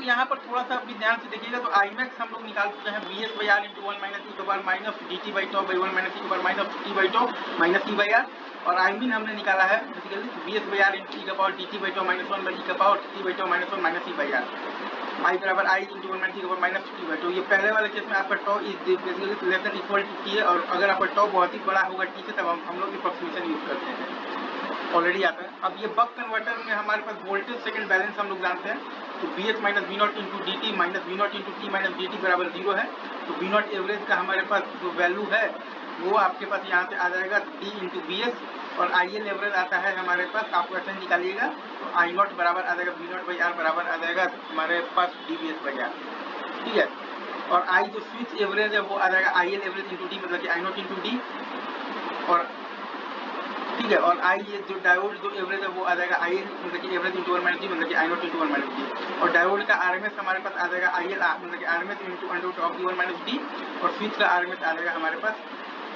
यहाँ पर थोड़ा सा अपनी ध्यान से देखिएगा तो आई मैक्स हम लोग निकाल चुके हैं B S by R into 1 minus E के power minus D T by tau by 1 minus E के power minus T by tau minus E by R, और आई मीन हमने निकाला है basically B S by R into E का power D T by tau minus 1 by E का power T by tau minus 1 minus E by R, I बराबर आई into 1 minus E का power minus T by tau. ये पहले वाले case में आपका tau is basically less than equal to T है, और अगर आपका टॉ बहुत ही बड़ा होगा टी से तब हम लोग अप्रोक्सीमेशन यूज करते हैं, ऑलरेडी आता है। अब ये बक कन्वर्टर में हमारे पास वोल्टेज सेकंड बैलेंस हम लोग जानते हैं, तो B S minus V not into D T minus V not into T minus D T बराबर 0 है। तो वी नॉट एवरेज का हमारे पास जो वैल्यू है वो आपके पास यहाँ से आ जाएगा डी इंटू बी एस, और आई एल एवरेज आता है हमारे पास, आप क्वेश्चन निकालिएगा तो आई नॉट बराबर आ जाएगा वी नॉट बाई आर बराबर आ जाएगा हमारे पास D B S by R, ठीक है। और आई जो स्विच एवरेज है वो आ जाएगा I L average into D मतलब कि आई नॉट इंटू डी, और ठीक है। और आई ये जो डायोड जो एवरेज है वो आ जाएगा आई एल मतलब कि एवरेज इंटू 1 माइनस डी मतलब कि I naught into 1 minus D, और डायोड का आरएमएस हमारे पास आ जाएगा आई एल मतलब कि RMS into under root of D 1 minus D, और स्विच का आरएमएस आ जाएगा हमारे पास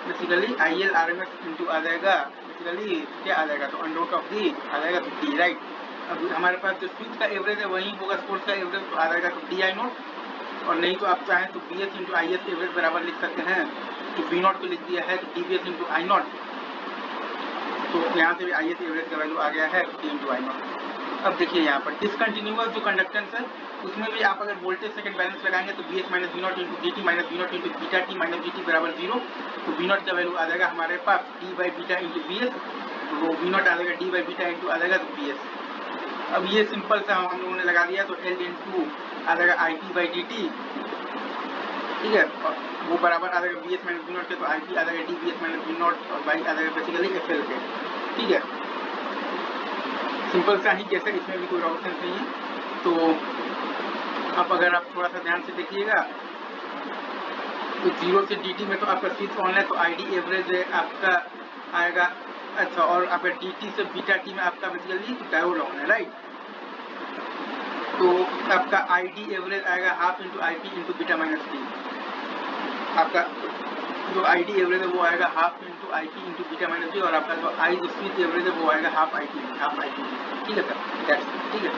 basically I L RMS into आ जाएगा बेसिकली क्या आ जाएगा तो अंडर रूट ऑफ डी आ जाएगा तो डी, राइट। अब हमारे पास जो स्विच का एवरेज है वही होगा सोर्स का एवरेज, तो आ जाएगा तो डी आई नॉट, और नहीं तो आप चाहें तो B S into I S average बराबर लिख सकते हैं, तो बी नॉट को लिख दिया है तो D B S into I not, तो यहाँ से भी आई एस एवरेज का वैल्यू आ गया है डी इंटू आई नॉट। अब देखिए यहाँ पर डिसकंटिन्यूअस जो कंडक्टेंस है उसमें भी आप अगर वोल्टेज सेकंड बैलेंस लगाएंगे तो B S minus V not into D T minus V not into beta T minus D T बराबर 0, तो वी नॉट का वैल्यू आ जाएगा हमारे पास D by beta into B S, तो वी नॉट आ जाएगा डी बाई बीटा इंटू आ जाएगा तो बी एस। अब ये सिंपल सा हम लोगों ने लगा दिया तो एल इंटू आ जाएगा I T by D T, ठीक है, और वो बराबर आ जाएगा B S minus V not के, तो आई टी आ जाएगा D B S minus V not और बाई आ जाएगा बेसिकली एफ एल के, ठीक है। सिंपल सा ही केस है, इसमें भी कोई रॉकेट साइंस नहीं है। तो अब अगर आप थोड़ा सा ध्यान से देखिएगा तो 0 से dt में तो आपका स्विच ऑन है तो आईडी एवरेज आपका आएगा, अच्छा, और आपका dt से बीटा टी में आपका बेसिकली डायोड ऑन है, राइट। तो आपका आईडी एवरेज आएगा half into I P into beta minus T, आपका जो आईडी एवरेज है वो आएगा half into I P into beta minus T, और आपका जो आई जो स्विच एवरेज है वो आएगा हाफ आई पी, ठीक है सर, ठीक है, ठीक है,